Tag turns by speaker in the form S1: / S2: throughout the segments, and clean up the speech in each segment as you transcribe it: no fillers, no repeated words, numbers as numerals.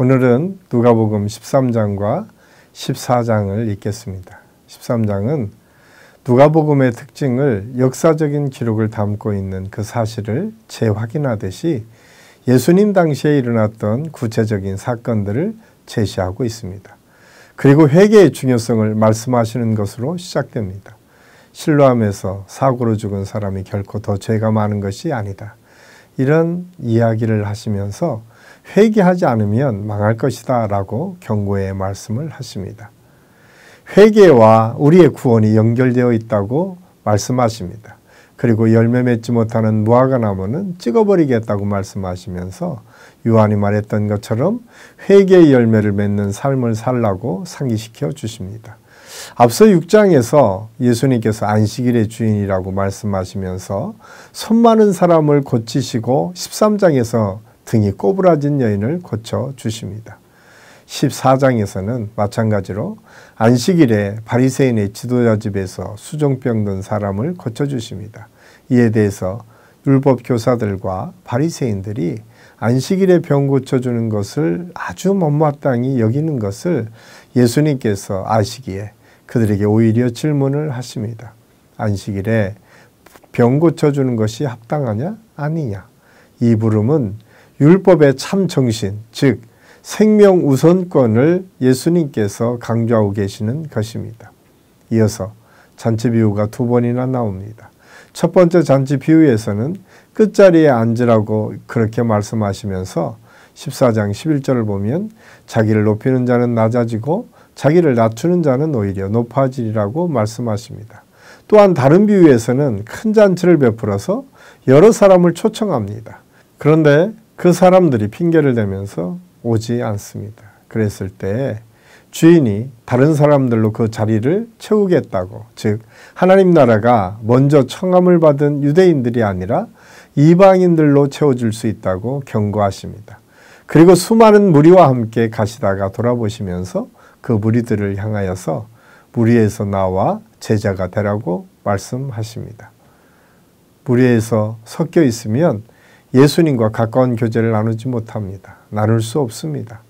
S1: 오늘은 누가복음 13장과 14장을 읽겠습니다. 13장은 누가복음의 특징을 역사적인 기록을 담고 있는 그 사실을 재확인하듯이 예수님 당시에 일어났던 구체적인 사건들을 제시하고 있습니다. 그리고 회개의 중요성을 말씀하시는 것으로 시작됩니다. 실로암에서 사고로 죽은 사람이 결코 더 죄가 많은 것이 아니다. 이런 이야기를 하시면서 회개하지 않으면 망할 것이다 라고 경고의 말씀을 하십니다. 회개와 우리의 구원이 연결되어 있다고 말씀하십니다. 그리고 열매 맺지 못하는 무화과나무는 찍어버리겠다고 말씀하시면서 요한이 말했던 것처럼 회개의 열매를 맺는 삶을 살라고 상기시켜 주십니다. 앞서 6장에서 예수님께서 안식일의 주인이라고 말씀하시면서 손 많은 사람을 고치시고 13장에서 등이 꼬부라진 여인을 고쳐주십니다. 14장에서는 마찬가지로 안식일에 바리새인의 지도자 집에서 수종병 든 사람을 고쳐주십니다. 이에 대해서 율법 교사들과 바리새인들이 안식일에 병 고쳐주는 것을 아주 못마땅히 여기는 것을 예수님께서 아시기에 그들에게 오히려 질문을 하십니다. 안식일에 병 고쳐주는 것이 합당하냐 아니냐. 이 물음은 율법의 참 정신, 즉 생명 우선권을 예수님께서 강조하고 계시는 것입니다. 이어서 잔치 비유가 두 번이나 나옵니다. 첫 번째 잔치 비유에서는 끝자리에 앉으라고 그렇게 말씀하시면서 14장 11절을 보면 자기를 높이는 자는 낮아지고 자기를 낮추는 자는 오히려 높아지리라고 말씀하십니다. 또한 다른 비유에서는 큰 잔치를 베풀어서 여러 사람을 초청합니다. 그런데 그 사람들이 핑계를 대면서 오지 않습니다. 그랬을 때 주인이 다른 사람들로 그 자리를 채우겠다고, 즉 하나님 나라가 먼저 청함을 받은 유대인들이 아니라 이방인들로 채워줄 수 있다고 경고하십니다. 그리고 수많은 무리와 함께 가시다가 돌아보시면서 그 무리들을 향하여서 무리에서 나와 제자가 되라고 말씀하십니다. 무리에서 섞여 있으면 예수님과 가까운 교제를 나누지 못합니다. 나눌 수 없습니다.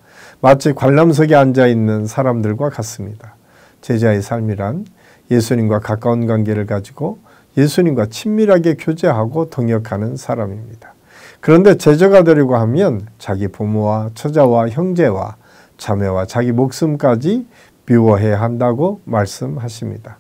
S1: 마치 관람석에 앉아있는 사람들과 같습니다. 제자의 삶이란 예수님과 가까운 관계를 가지고 예수님과 친밀하게 교제하고 동역하는 사람입니다. 그런데 제자가 되려고 하면 자기 부모와 처자와 형제와 자매와 자기 목숨까지 미워해야 한다고 말씀하십니다.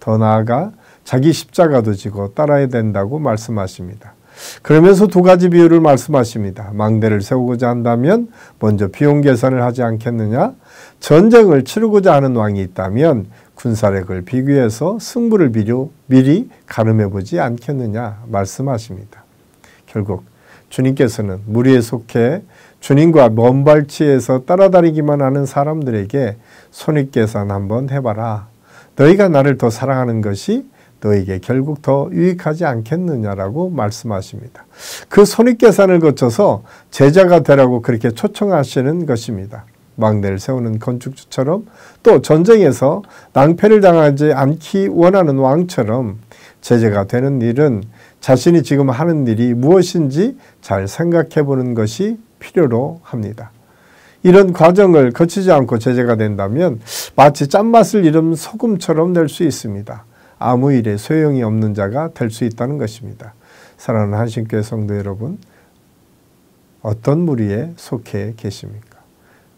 S1: 더 나아가 자기 십자가도 지고 따라야 된다고 말씀하십니다. 그러면서 두 가지 비유를 말씀하십니다. 망대를 세우고자 한다면 먼저 비용 계산을 하지 않겠느냐? 전쟁을 치르고자 하는 왕이 있다면 군사력을 비교해서 승부를 미리 가늠해 보지 않겠느냐 말씀하십니다. 결국 주님께서는 무리에 속해 주님과 먼 발치에서 따라다니기만 하는 사람들에게 손익계산 한번 해봐라. 너희가 나를 더 사랑하는 것이 너에게 결국 더 유익하지 않겠느냐라고 말씀하십니다. 그 손익계산을 거쳐서 제자가 되라고 그렇게 초청하시는 것입니다. 망대를 세우는 건축주처럼 또 전쟁에서 낭패를 당하지 않기 원하는 왕처럼 제자가 되는 일은 자신이 지금 하는 일이 무엇인지 잘 생각해 보는 것이 필요로 합니다. 이런 과정을 거치지 않고 제자가 된다면 마치 짠맛을 잃은 소금처럼 될 수 있습니다. 아무 일에 소용이 없는 자가 될 수 있다는 것입니다. 사랑하는 한신교회 성도 여러분, 어떤 무리에 속해 계십니까?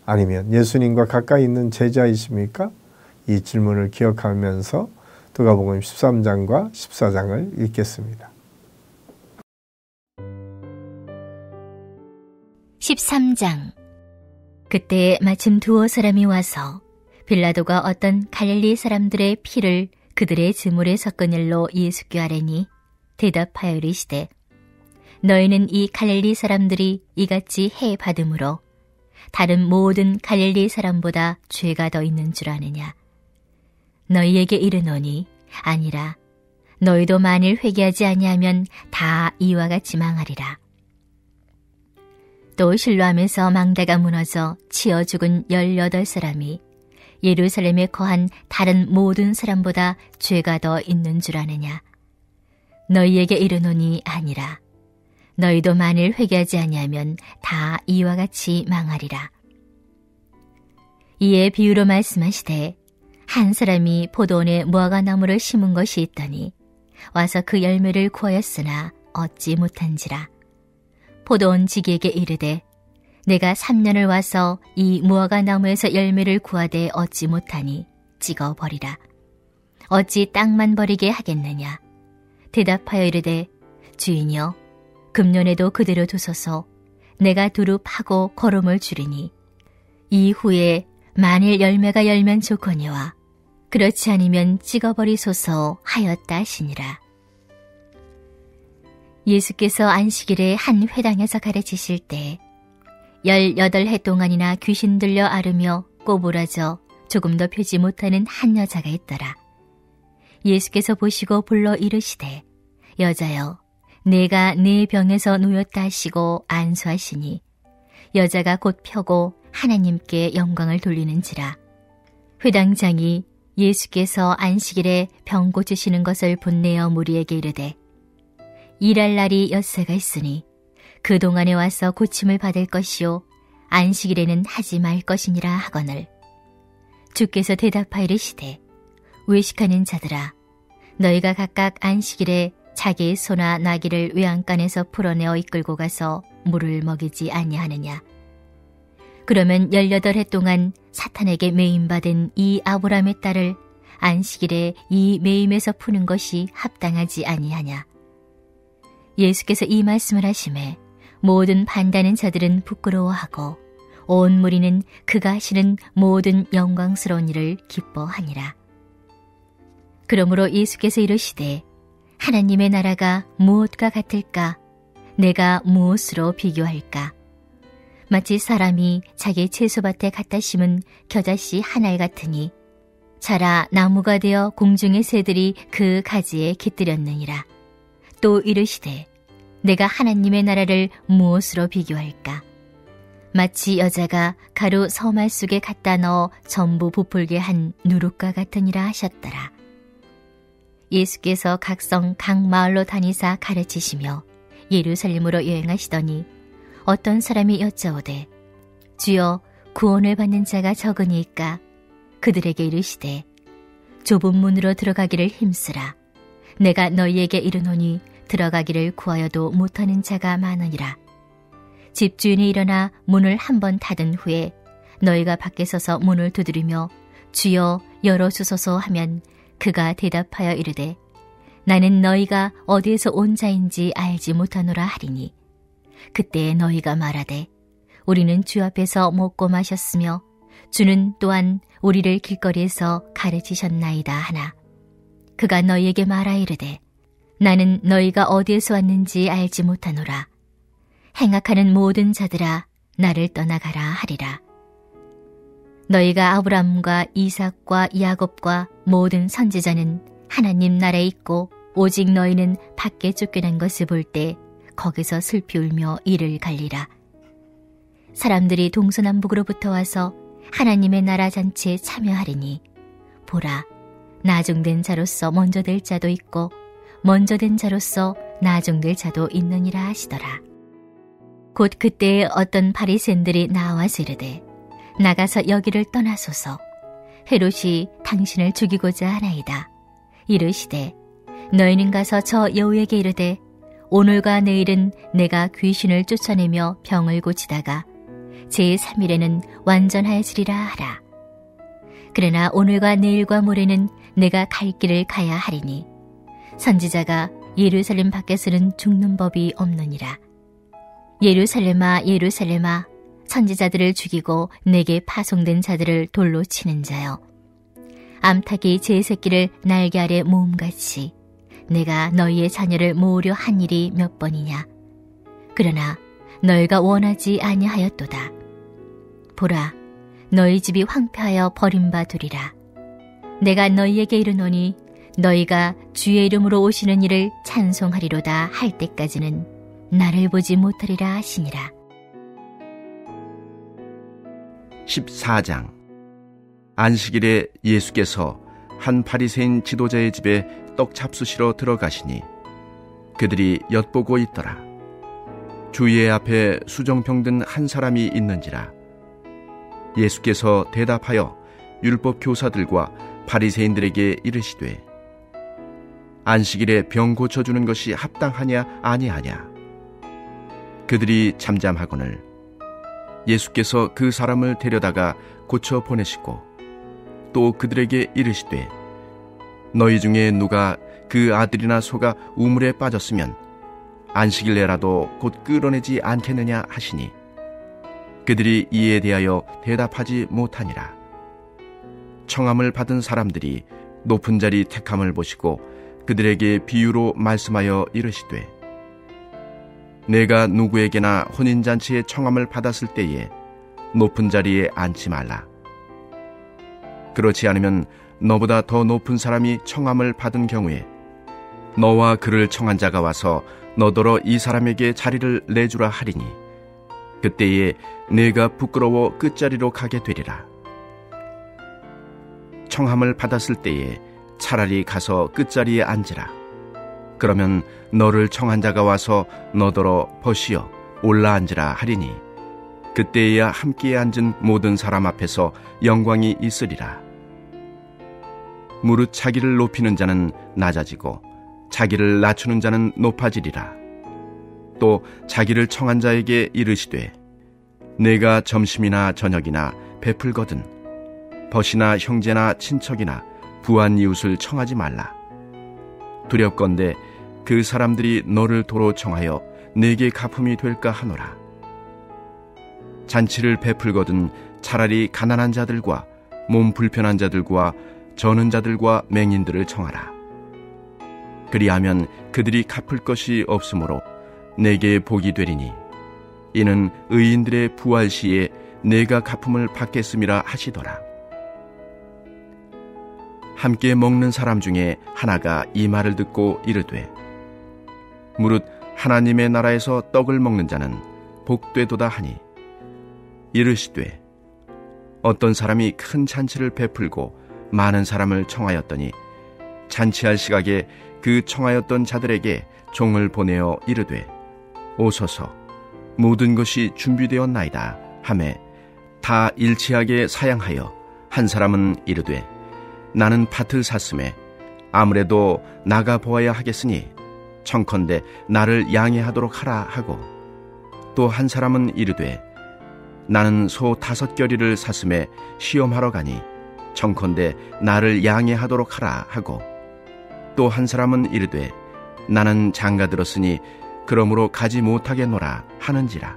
S1: 아니면 예수님과 가까이 있는 제자이십니까? 이 질문을 기억하면서 누가복음 13장과 14장을 읽겠습니다.
S2: 13장. 그때 마침 두어 사람이 와서 빌라도가 어떤 갈릴리 사람들의 피를 그들의 증오에 섞은 일로 예수께 아뢰니 대답하여 이르시되 너희는 이 갈릴리 사람들이 이같이 해 받음으로 다른 모든 갈릴리 사람보다 죄가 더 있는 줄 아느냐. 너희에게 이르노니 아니라 너희도 만일 회개하지 아니하면 다 이와 같이 망하리라. 또 실로암에서 망대가 무너져 치어 죽은 18사람이 예루살렘에 거한 다른 모든 사람보다 죄가 더 있는 줄 아느냐. 너희에게 이르노니 아니라 너희도 만일 회개하지 아니하면 다 이와 같이 망하리라. 이에 비유로 말씀하시되 한 사람이 포도원에 무화과나무를 심은 것이 있더니 와서 그 열매를 구하였으나 얻지 못한지라. 포도원 지기에게 이르되 내가 3년을 와서 이 무화과나무에서 열매를 구하되 얻지 못하니 찍어버리라. 어찌 땅만 버리게 하겠느냐. 대답하여 이르되 주인이여 금년에도 그대로 두소서. 내가 두루 파고 거름을 주리니 이후에 만일 열매가 열면 좋거니와 그렇지 않으면 찍어버리소서 하였다 하시니라. 예수께서 안식일에 한 회당에서 가르치실 때 18해 동안이나 귀신 들려 앓으며 꼬부라져 조금도 펴지 못하는 한 여자가 있더라. 예수께서 보시고 불러 이르시되 여자여 내가 네 병에서 놓였다 하시고 안수하시니 여자가 곧 펴고 하나님께 영광을 돌리는지라. 회당장이 예수께서 안식일에 병 고치시는 것을 본내어 무리에게 이르되 일할 날이 엿새가 있으니 그동안에 와서 고침을 받을 것이요 안식일에는 하지 말 것이니라 하거늘 주께서 대답하여 이르시되 외식하는 자들아 너희가 각각 안식일에 자기의 소나 나귀를 외양간에서 풀어내어 이끌고 가서 물을 먹이지 아니하느냐. 그러면 18해 동안 사탄에게 매임받은 이 아브라함의 딸을 안식일에 이 매임에서 푸는 것이 합당하지 아니하냐. 예수께서 이 말씀을 하시매 모든 반대하는 자들은 부끄러워하고 온 무리는 그가 하시는 모든 영광스러운 일을 기뻐하니라. 그러므로 예수께서 이르시되 하나님의 나라가 무엇과 같을까? 내가 무엇으로 비교할까? 마치 사람이 자기 채소밭에 갖다 심은 겨자씨 한 알 같으니 자라 나무가 되어 공중의 새들이 그 가지에 깃들였느니라. 또 이르시되 내가 하나님의 나라를 무엇으로 비교할까? 마치 여자가 가루 서말 속에 갖다 넣어 전부 부풀게 한 누룩과 같으니라 하셨더라. 예수께서 각성 각 마을로 다니사 가르치시며 예루살렘으로 여행하시더니 어떤 사람이 여짜오되 주여 구원을 받는 자가 적으니까 그들에게 이르시되 좁은 문으로 들어가기를 힘쓰라. 내가 너희에게 이르노니 들어가기를 구하여도 못하는 자가 많으니라. 집주인이 일어나 문을 한 번 닫은 후에 너희가 밖에 서서 문을 두드리며 주여 열어주소서 하면 그가 대답하여 이르되 나는 너희가 어디에서 온 자인지 알지 못하노라 하리니 그때 너희가 말하되 우리는 주 앞에서 먹고 마셨으며 주는 또한 우리를 길거리에서 가르치셨나이다 하나 그가 너희에게 말하 이르되 나는 너희가 어디에서 왔는지 알지 못하노라. 행악하는 모든 자들아 나를 떠나가라 하리라. 너희가 아브라함과 이삭과 야곱과 모든 선지자는 하나님 나라에 있고 오직 너희는 밖에 쫓겨난 것을 볼 때 거기서 슬피 울며 이를 갈리라. 사람들이 동서남북으로부터 와서 하나님의 나라 잔치에 참여하리니 보라 나중된 자로서 먼저 될 자도 있고 먼저 된 자로서 나중될 자도 있느니라 하시더라. 곧 그때에 어떤 바리새인들이 나와서 이르되 나가서 여기를 떠나소서. 헤롯이 당신을 죽이고자 하나이다. 이르시되 너희는 가서 저 여우에게 이르되 오늘과 내일은 내가 귀신을 쫓아내며 병을 고치다가 제3일에는 완전하여지리라 하라. 그러나 오늘과 내일과 모레는 내가 갈 길을 가야 하리니 선지자가 예루살렘 밖에서는 죽는 법이 없느니라. 예루살렘아 예루살렘아 선지자들을 죽이고 내게 파송된 자들을 돌로 치는 자여 암탉이 제 새끼를 날개 아래 모음같이 내가 너희의 자녀를 모으려 한 일이 몇 번이냐. 그러나 너희가 원하지 아니하였도다. 보라 너희 집이 황폐하여 버림받으리라. 내가 너희에게 이르노니 너희가 주의 이름으로 오시는 이를 찬송하리로다 할 때까지는 나를 보지 못하리라 하시니라.
S3: 14장. 안식일에 예수께서 한 바리새인 지도자의 집에 떡 잡수시러 들어가시니 그들이 엿보고 있더라. 주의 앞에 수정병 든 한 사람이 있는지라. 예수께서 대답하여 율법 교사들과 바리새인들에게 이르시되 안식일에 병 고쳐주는 것이 합당하냐 아니하냐. 그들이 잠잠하거늘 예수께서 그 사람을 데려다가 고쳐 보내시고 또 그들에게 이르시되 너희 중에 누가 그 아들이나 소가 우물에 빠졌으면 안식일내라도 곧 끌어내지 않겠느냐 하시니 그들이 이에 대하여 대답하지 못하니라. 청함을 받은 사람들이 높은 자리 택함을 보시고 그들에게 비유로 말씀하여 이르시되 내가 누구에게나 혼인잔치에 청함을 받았을 때에 높은 자리에 앉지 말라. 그렇지 않으면 너보다 더 높은 사람이 청함을 받은 경우에 너와 그를 청한 자가 와서 너더러 이 사람에게 자리를 내주라 하리니 그때에 내가 부끄러워 끝자리로 가게 되리라. 청함을 받았을 때에 차라리 가서 끝자리에 앉으라. 그러면 너를 청한 자가 와서 너더러 벗이어 올라앉으라 하리니 그때에야 함께 앉은 모든 사람 앞에서 영광이 있으리라. 무릇 자기를 높이는 자는 낮아지고 자기를 낮추는 자는 높아지리라. 또 자기를 청한 자에게 이르시되 내가 점심이나 저녁이나 베풀거든 벗이나 형제나 친척이나 부한 이웃을 청하지 말라. 두렵건대 그 사람들이 너를 도로 청하여 내게 갚음이 될까 하노라. 잔치를 베풀거든 차라리 가난한 자들과 몸 불편한 자들과 저는 자들과 맹인들을 청하라. 그리하면 그들이 갚을 것이 없으므로 내게 복이 되리니 이는 의인들의 부활 시에 내가 갚음을 받겠음이라 하시더라. 함께 먹는 사람 중에 하나가 이 말을 듣고 이르되 무릇 하나님의 나라에서 떡을 먹는 자는 복되도다 하니 이르시되 어떤 사람이 큰 잔치를 베풀고 많은 사람을 청하였더니 잔치할 시각에 그 청하였던 자들에게 종을 보내어 이르되 오소서 모든 것이 준비되었나이다 하매 다 일치하게 사양하여 한 사람은 이르되 나는 밭을 샀음에 아무래도 나가 보아야 하겠으니 청컨대 나를 양해하도록 하라 하고 또 한 사람은 이르되 나는 소 5겨리를 샀음에 시험하러 가니 청컨대 나를 양해하도록 하라 하고 또 한 사람은 이르되 나는 장가 들었으니 그러므로 가지 못하겠노라 하는지라.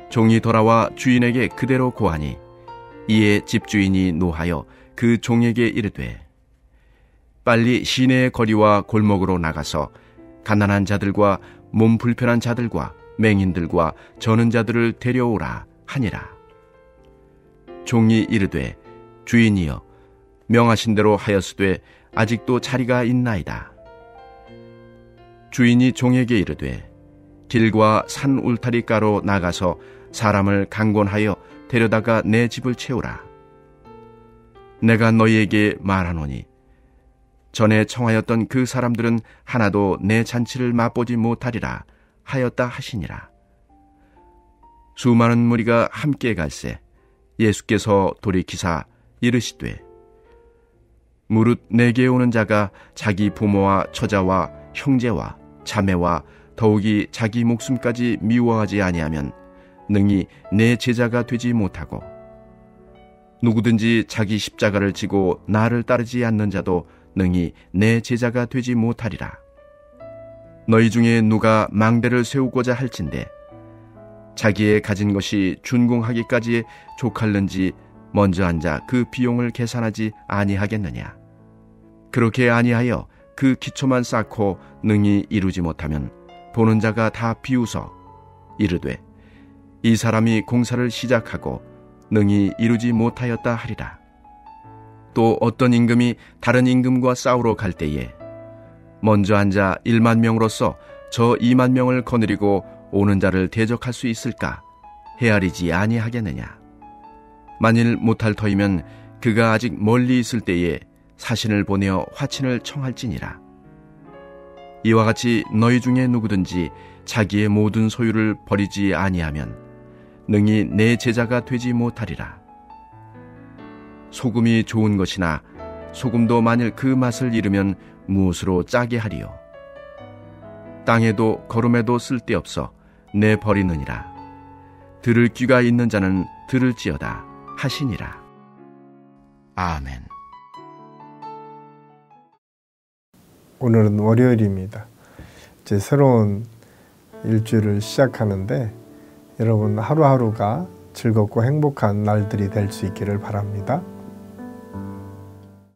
S3: 종이 돌아와 주인에게 그대로 고하니 이에 집주인이 노하여 그 종에게 이르되 빨리 시내의 거리와 골목으로 나가서 가난한 자들과 몸 불편한 자들과 맹인들과 저는 자들을 데려오라 하니라. 종이 이르되 주인이여 명하신 대로 하였으되 아직도 자리가 있나이다. 주인이 종에게 이르되 길과 산 울타리가로 나가서 사람을 강권하여 데려다가 내 집을 채우라. 내가 너희에게 말하노니 전에 청하였던 그 사람들은 하나도 내 잔치를 맛보지 못하리라 하였다 하시니라. 수많은 무리가 함께 갈새 예수께서 돌이키사 이르시되 무릇 내게 오는 자가 자기 부모와 처자와 형제와 자매와 더욱이 자기 목숨까지 미워하지 아니하면 능히 내 제자가 되지 못하고 누구든지 자기 십자가를 지고 나를 따르지 않는 자도 능히 내 제자가 되지 못하리라. 너희 중에 누가 망대를 세우고자 할진대 자기의 가진 것이 준공하기까지 족할는지 먼저 앉아 그 비용을 계산하지 아니하겠느냐. 그렇게 아니하여 그 기초만 쌓고 능히 이루지 못하면 보는 자가 다 비웃어 이르되 이 사람이 공사를 시작하고 능히 이루지 못하였다 하리라. 또 어떤 임금이 다른 임금과 싸우러 갈 때에 먼저 앉아 1만 명으로서 저 2만 명을 거느리고 오는 자를 대적할 수 있을까 헤아리지 아니하겠느냐. 만일 못할 터이면 그가 아직 멀리 있을 때에 사신을 보내어 화친을 청할지니라. 이와 같이 너희 중에 누구든지 자기의 모든 소유를 버리지 아니하면 능히 내 제자가 되지 못하리라. 소금이 좋은 것이나 소금도 만일 그 맛을 잃으면 무엇으로 짜게 하리요. 땅에도 거름에도 쓸데없어 내버리느니라. 들을 귀가 있는 자는 들을지어다 하시니라. 아멘.
S1: 오늘은 월요일입니다. 이제 새로운 일주일을 시작하는데 여러분 하루하루가 즐겁고 행복한 날들이 될 수 있기를 바랍니다.